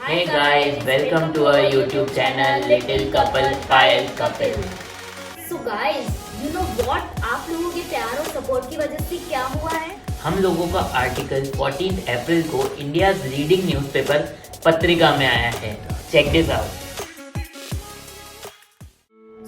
Hey guys, welcome to our YouTube channel Little Couple Pile Couple. So guys, you know what? आप लोगों के प्यार और support की वजह से क्या हुआ है? हम लोगों का आर्टिकल 14 अप्रैल को इंडिया लीडिंग न्यूज़पेपर पत्रिका में आया है. Check this out.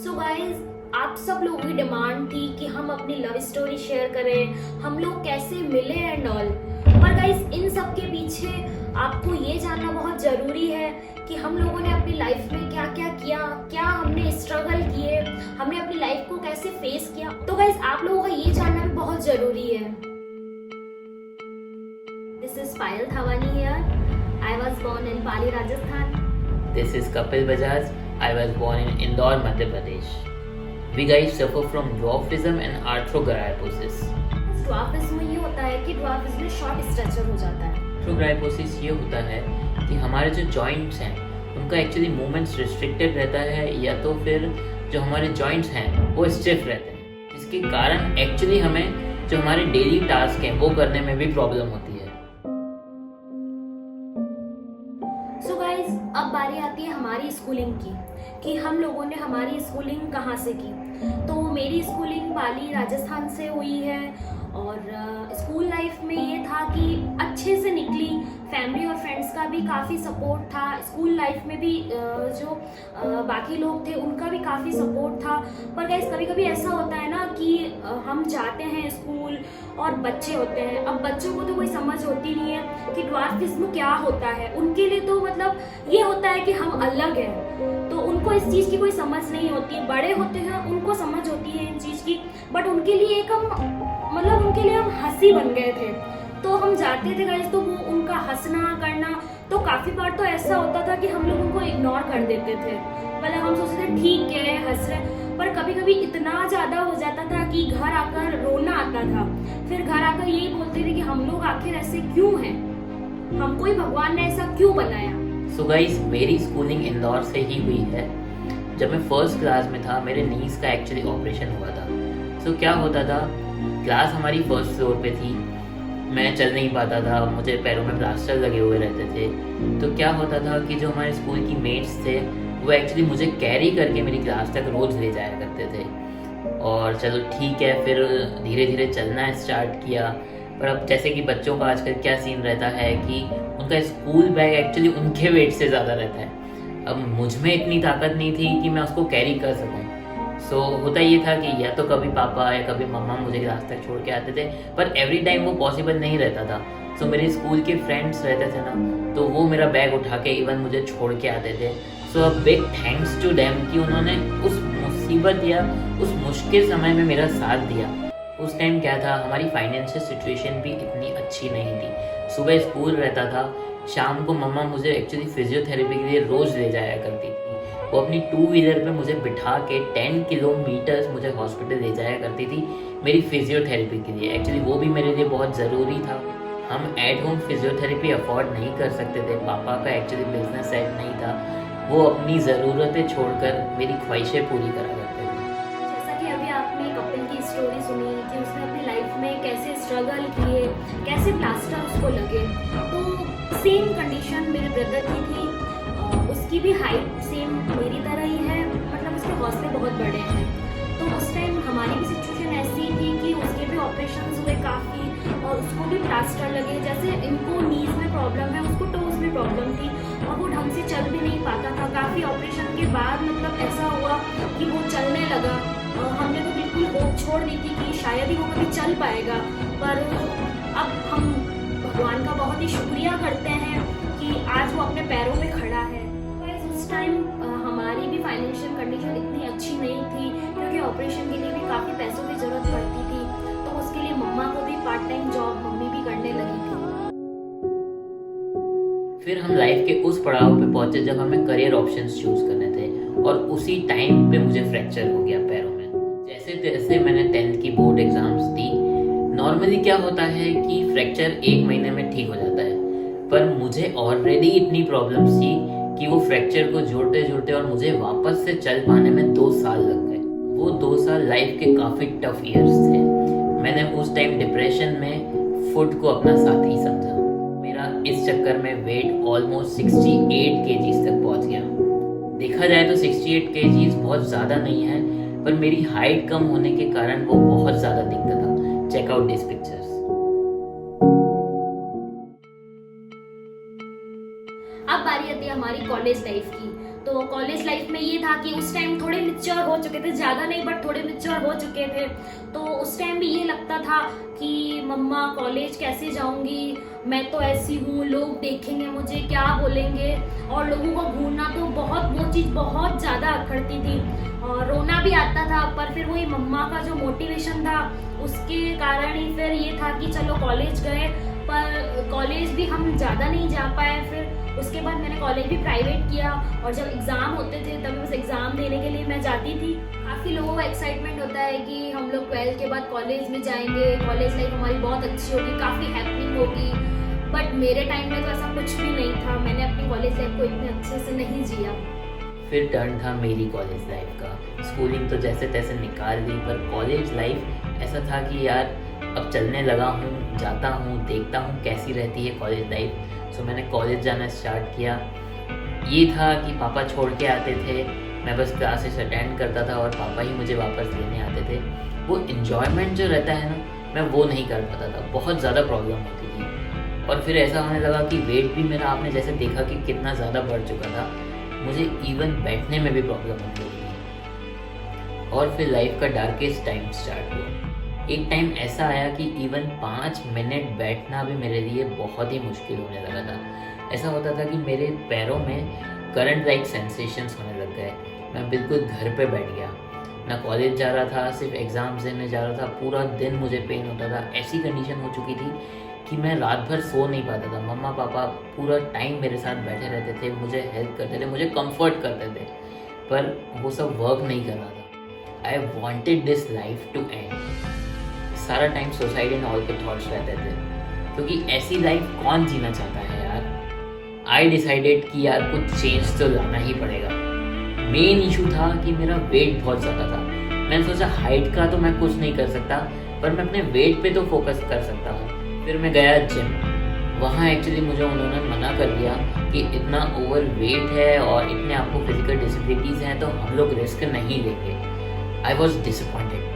So guys, आप सब लोगों की डिमांड थी कि हम अपनी लव स्टोरी शेयर करें, हम लोग कैसे मिले एंड ऑल. पर गाइस, इन सब के पीछे आपको ये जानना बहुत जरूरी है कि हम लोगों ने अपनी लाइफ में क्या क्या किया, क्या हमने स्ट्रगल किए, हमने अपनी लाइफ को कैसे फेस किया. तो गाइस, आप लोगों का ये जानना भी बहुत जरूरी है. This is Payal Thawani here. I was born in Pali, Rajasthan. This is Kapil Bajaj. I was born in Indore, Madhya Pradesh. We guys suffer from dwarfism and arthrogryposis. Dwarfism में ये होता है कि ड्वार्फिज्म में शॉर्ट स्ट्रक्चर हो जाता है. Arthrogryposis ये होता है कि हमारे जो जॉइंट्स हैं उनका एक्चुअली मूवमेंट्स रिस्ट्रिक्टेड रहता है, या तो फिर जो हमारे जॉइंट्स हैं वो स्टिफ रहते हैं, जिसके कारण एक्चुअली हमें जो हमारे डेली टास्क हैं वो करने में भी प्रॉब्लम होती है. सो गाइस, अब बारी आती है हमारी स्कूलिंग की कि हम लोगों ने हमारी स्कूलिंग कहाँ से की. तो मेरी स्कूलिंग पाली राजस्थान से हुई है और स्कूल लाइफ में ये था कि अच्छे से निकली. फैमिली और फ्रेंड्स का भी काफ़ी सपोर्ट था. स्कूल लाइफ में भी जो बाकी लोग थे उनका भी काफ़ी सपोर्ट था. पर गाइस, कभी कभी ऐसा होता है ना कि हम जाते हैं स्कूल और बच्चे होते हैं. अब बच्चों को तो कोई समझ होती नहीं है कि ड्वार्फिज्म क्या होता है. उनके लिए तो मतलब ये होता है कि हम अलग हैं, तो उनको इस चीज़ की कोई समझ नहीं होती. बड़े होते हैं, उनको समझ होती है इन चीज़ की, बट उनके लिए एक उनके लिए हम हंसी बन गए थे. तो हम जाते थे गाइस, तो वो उनका हंसना करना, तो काफ़ी बार तो ऐसा होता था कि हम लोग उनको इग्नोर कर देते थे. मतलब हम सोचते थे ठीक है, हंस रहे, पर कभी कभी इतना ज़्यादा हो जाता था कि घर आकर रोना आता था. फिर घर आकर यही बोलते थे कि हम लोग आखिर ऐसे क्यों हैं, हमको ही भगवान ने ऐसा क्यों बनाया. सो गाइस, मेरी स्कूलिंग इंदौर से ही हुई है. जब मैं फर्स्ट क्लास में था, मेरे नीज का एक्चुअली ऑपरेशन हुआ था. सो क्या होता था, क्लास हमारी फर्स्ट फ्लोर पे थी, मैं चल नहीं पाता था, मुझे पैरों में प्लास्टर लगे हुए रहते थे. तो क्या होता था कि जो हमारे स्कूल की मेट्स थे वो एक्चुअली मुझे कैरी करके मेरी क्लास तक रोज़ ले जाया करते थे. और चलो ठीक है, फिर धीरे धीरे चलना स्टार्ट किया. पर अब जैसे कि बच्चों का आजकल क्या सीन रहता है कि उनका स्कूल बैग एक्चुअली उनके वेट से ज़्यादा रहता है. अब मुझ में इतनी ताकत नहीं थी कि मैं उसको कैरी कर सकूं. सो होता ये था कि या तो कभी पापा या कभी मम्मा मुझे क्लास तक छोड़ के आते थे, पर एवरी टाइम वो पॉसिबल नहीं रहता था. सो मेरे स्कूल के फ्रेंड्स रहते थे ना, तो वो मेरा बैग उठा के इवन मुझे छोड़ के आते थे. सो अब बिग थैंक्स टू देम कि उन्होंने उस मुसीबत या उस मुश्किल समय में मेरा साथ दिया. उस टाइम क्या था, हमारी फाइनेंशियल सिचुएशन भी इतनी अच्छी नहीं थी. सुबह स्कूल रहता था, शाम को मम्मा मुझे एक्चुअली फिजियोथेरेपी के लिए रोज़ ले जाया करती थी. वो अपनी 2 व्हीलर पे मुझे बिठा के 10 किलोमीटर्स मुझे हॉस्पिटल ले जाया करती थी मेरी फिजियोथेरेपी के लिए. एक्चुअली वो भी मेरे लिए बहुत ज़रूरी था. हम एट होम फिजियोथेरेपी अफोर्ड नहीं कर सकते थे. पापा का एक्चुअली बिजनेस सेट नहीं था. वो अपनी ज़रूरतें छोड़कर मेरी ख्वाहिशें पूरी करा करते थे. जैसा कि अभी आपने कपिल की स्टोरी सुनी कि उसने अपनी लाइफ में कैसे स्ट्रगल किए, कैसे प्लास्टर उसको लगे, तो सेम कंडीशन मेरे ब्रदर की थी. उसकी भी हाइट सेम मेरी तरह ही है, मतलब उसके हौसले बहुत बड़े हैं. तो उस टाइम हमारी भी सिचुएशन ऐसी थी कि उसके भी ऑपरेशंस हुए काफ़ी, और उसको भी प्लास्टर लगे. जैसे इनको नीज में प्रॉब्लम है, उसको टोज में प्रॉब्लम थी, और वो ढंग से चल भी नहीं पाता था. काफ़ी ऑपरेशन के बाद मतलब ऐसा हुआ कि वो चलने लगा. हमने तो बिल्कुल होप छोड़ दी थी कि शायद ही वो कभी चल पाएगा. पर अब हम भगवान का बहुत ही शुक्रिया करते हैं कि आज वो अपने पैरों पे खड़ा है. उस टाइम हमारी भी फाइनेंशियल कंडीशन इतनी अच्छी नहीं थी, क्योंकि ऑपरेशन के लिए भी काफ़ी पैसों की ज़रूरत पड़ती थी. तो उसके लिए मम्मा को भी पार्ट टाइम जॉब मम्मी भी करने लगी थी. फिर हम लाइफ के उस पड़ाव पे पहुंचे जब हमें करियर ऑप्शंस चूज करने थे, और उसी टाइम पे मुझे फ्रैक्चर हो गया पैरों में. जैसे तैसे मैंने 10th की बोर्ड एग्जाम्स दी. नॉर्मली क्या होता है कि फ्रैक्चर 1 महीने में ठीक हो जाता है, पर मुझे ऑलरेडी इतनी प्रॉब्लम्स थी कि वो फ्रैक्चर को जोड़ते जोड़ते और मुझे वापस से चल पाने में 2 साल लग गए. वो 2 साल लाइफ के काफ़ी टफ ईयर्स थे. मैंने उस टाइम डिप्रेशन में फूड को अपना साथी समझा. मेरा इस चक्कर में वेट ऑलमोस्ट 68 केजीज तक पहुंच गया। देखा जाए तो 68 केजीज बहुत ज़्यादा नहीं है, पर मेरी हाइट कम होने के कारण वो बहुत ज़्यादा दिखता था। Check out this pictures. अब बारी आती है हमारी कॉलेज लाइफ की। तो कॉलेज लाइफ में ये था कि उस टाइम थोड़े मैच्योर हो चुके थे, ज़्यादा नहीं बट थोड़े मैच्योर हो चुके थे। तो उस टाइम भी ये लगता था कि मम्मा कॉलेज कैसे जाऊंगी, मैं तो ऐसी हूँ, लोग देखेंगे मुझे, क्या बोलेंगे। और लोगों को घूरना तो वो चीज़ बहुत ज़्यादा अखड़ती थी और रोना भी आता था। पर फिर वही मम्मा का जो मोटिवेशन था उसके कारण ही फिर ये था कि चलो कॉलेज गए। पर कॉलेज भी हम ज़्यादा नहीं जा पाए। फिर उसके बाद मैंने कॉलेज भी प्राइवेट किया और जब एग्ज़ाम होते थे तब बस एग्ज़ाम देने के लिए मैं जाती थी। काफ़ी लोगों का एक्साइटमेंट होता है कि हम लोग 12th के बाद कॉलेज में जाएंगे, कॉलेज लाइफ हमारी बहुत अच्छी होगी, काफ़ी हैपनिंग होगी। बट मेरे टाइम में तो ऐसा कुछ भी नहीं था। मैंने अपनी कॉलेज लाइफ को इतने अच्छे से नहीं जिया। फिर टर्न था मेरी कॉलेज लाइफ का। स्कूलिंग तो जैसे तैसे निकाल ली, पर कॉलेज लाइफ ऐसा था कि यार अब चलने लगा हूँ, जाता हूँ, देखता हूँ कैसी रहती है कॉलेज लाइफ। सो मैंने कॉलेज जाना स्टार्ट किया। ये था कि पापा छोड़ के आते थे, मैं बस क्लासेस अटेंड करता था और पापा ही मुझे वापस लेने आते थे। वो इन्जॉयमेंट जो रहता है ना, मैं वो नहीं कर पाता था, बहुत ज़्यादा प्रॉब्लम होती थी। और फिर ऐसा होने लगा कि वेट भी मेरा, आपने जैसे देखा कि कितना ज़्यादा बढ़ चुका था, मुझे इवन बैठने में भी प्रॉब्लम होती थी। और फिर लाइफ का डार्केस्ट टाइम स्टार्ट हुआ। एक टाइम ऐसा आया कि इवन 5 मिनट बैठना भी मेरे लिए बहुत ही मुश्किल होने लगा था। ऐसा होता था कि मेरे पैरों में करंट लाइक सेंसेशंस होने लग गए। मैं बिल्कुल घर पे बैठ गया, ना कॉलेज जा रहा था, सिर्फ एग्ज़ाम्स देने जा रहा था। पूरा दिन मुझे पेन होता था। ऐसी कंडीशन हो चुकी थी कि मैं रात भर सो नहीं पाता था। मम्मा पापा पूरा टाइम मेरे साथ बैठे रहते थे, मुझे हेल्प करते थे, मुझे कंफर्ट करते थे, पर वो सब वर्क नहीं कर रहा था। I wanted this life to end. सारा टाइम सुसाइड एंड ऑल के थॉट्स रहते थे, क्योंकि ऐसी लाइफ कौन जीना चाहता है यार। आई डिसाइडेड कि यार कुछ चेंज तो लाना ही पड़ेगा। मेन इशू था कि मेरा वेट बहुत ज़्यादा था। मैंने सोचा हाइट का तो मैं कुछ नहीं कर सकता, पर मैं अपने वेट पे तो फोकस कर सकता हूँ। फिर मैं गया जिम। वहाँ एक्चुअली मुझे उन्होंने मना कर दिया कि इतना ओवर वेट है और इतने आपको फिजिकल डिसेबिलिटीज़ हैं तो हम लोग रिस्क नहीं लेंगे। I was disappointed.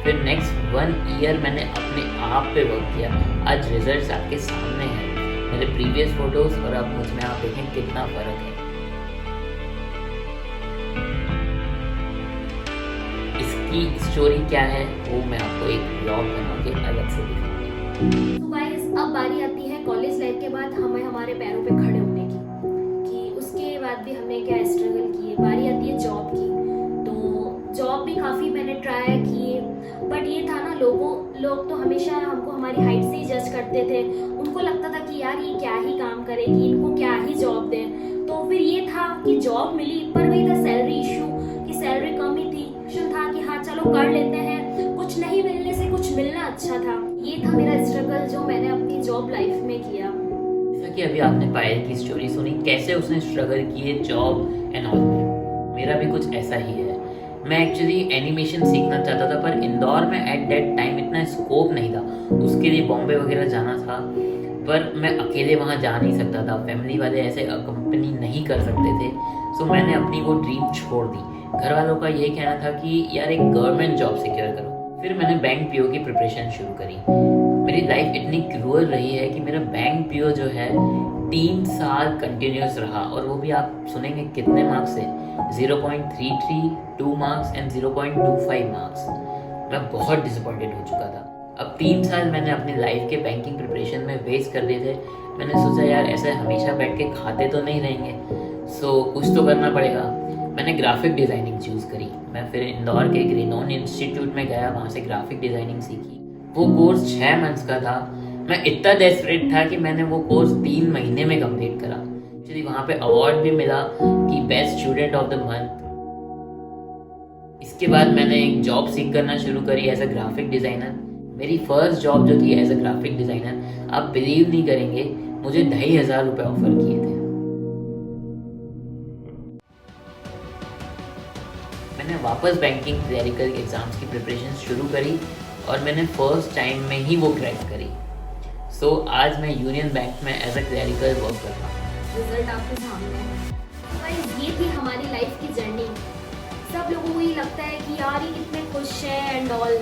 फिर नेक्स्ट 1 ईयर मैंने अपने आप पे वर्क किया। आज रिजल्ट्स आपके सामने हैं, मेरे प्रीवियस फोटोज और अब मुझ में आप देखें कितना फ़र्क है। इसकी स्टोरी क्या है वो मैं आपको एक ब्लॉग बना के अलग से दिखाऊंगा। तो गाइस अब बारी आती है कॉलेज लाइफ के बाद हमें हमारे पैरों पे खड़े होने की, कि उसके बाद भी हमने क्या स्ट्रगल किए। बारी आती है जॉब की। तो जॉब भी काफ़ी मैंने ट्राई किए, बट ये था ना, लोग तो हमेशा हमको हमारी हाइट से ही जज करते थे। उनको लगता था कि यार ये क्या ही काम करेगी, इनको क्या ही जॉब दें। तो फिर ये था कि जॉब मिली, पर वही था सैलरी इशू, कि सैलरी कम ही थी। था कि हाँ चलो कर लेते हैं, कुछ नहीं मिलने से कुछ मिलना अच्छा था। ये था मेरा स्ट्रगल जो मैंने अपनी जॉब लाइफ में किया। जैसा कि अभी आपने पायल की स्टोरी सुनी, कैसे उसने स्ट्रगल किए जॉब एंड ऑल में, मेरा भी कुछ ऐसा ही है। मैं एक्चुअली एनिमेशन सीखना चाहता था, पर इंदौर में एट दैट टाइम इतना स्कोप नहीं था। उसके लिए बॉम्बे वगैरह जाना था, पर मैं अकेले वहाँ जा नहीं सकता था। फैमिली वाले ऐसे अकम्पनी नहीं कर सकते थे। सो मैंने अपनी वो ड्रीम छोड़ दी। घर वालों का ये कहना था कि यार एक गवर्नमेंट जॉब सिक्योर करो। फिर मैंने बैंक पीओ की प्रिपरेशन शुरू करी। मेरी लाइफ इतनी क्रूअल रही है कि मेरा बैंक पीओ जो है 3 साल कंटिन्यूस रहा, और वो भी आप सुनेंगे कितने मार्क्स से, 0.33, 2 मार्क्स एंड 0.25 मार्क्स। मैं बहुत डिसअपॉइंटेड हो चुका था। अब 3 साल मैंने अपनी लाइफ के बैंकिंग प्रिपरेशन में वेस्ट कर दिए थे। मैंने सोचा यार ऐसे हमेशा बैठ के खाते तो नहीं रहेंगे, सो कुछ तो करना पड़ेगा। मैंने ग्राफिक डिज़ाइनिंग चूज़ करी। मैं फिर इंदौर के एक रिनोन इंस्टीट्यूट में गया, वहाँ से ग्राफिक डिज़ाइनिंग सीखी। वो कोर्स 6 मंथ्स का था। मैं इतना डेस्परेट था कि मैंने वो कोर्स 3 महीने में कंप्लीट करा। एक्चुअली वहाँ पे अवार्ड भी मिला कि best student of the month. इसके बाद मैंने एक जॉब सीख करना शुरू करी एज अ ग्राफिक डिज़ाइनर। मेरी फर्स्ट जॉब जो थी एज अ ग्राफिक डिज़ाइनर, आप बिलीव नहीं करेंगे, मुझे 2500 रुपये ऑफर किए थे। मैंने वापस बैंकिंग क्लरिकल एग्ज़ाम्स की प्रिपरेशन शुरू करी और मैंने फर्स्ट टाइम में ही वो क्रैक करी। सो आज मैं यूनियन बैंक में एज अ क्लरिकल वर्क कर रहा हूँ। रिजल्ट आपके सामने है। गाइस ये थी हमारी लाइफ की जर्नी। सब लोगों को ये लगता है कि यार ये कितने खुश हैं एंड ऑल,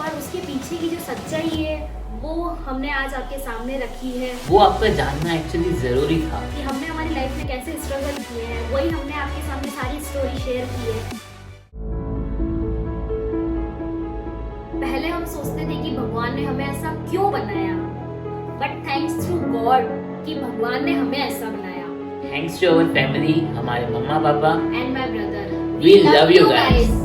पर उसके पीछे की जो सच्चाई है वो हमने आज आपके सामने रखी है। वो आपका जानना एक्चुअली ज़रूरी था कि हमने हमारी लाइफ में कैसे स्ट्रगल किए हैं, वही हमने आपके सामने सारी स्टोरी शेयर की है। पहले हम सोचते थे कि भगवान ने हमें ऐसा क्यों बनाया, बट थैंक्स टू गॉड कि भगवान ने हमें ऐसा बनाया। थैंक्स टू अवर फैमिली, हमारे मम्मा पापा and my brother, We love you guys.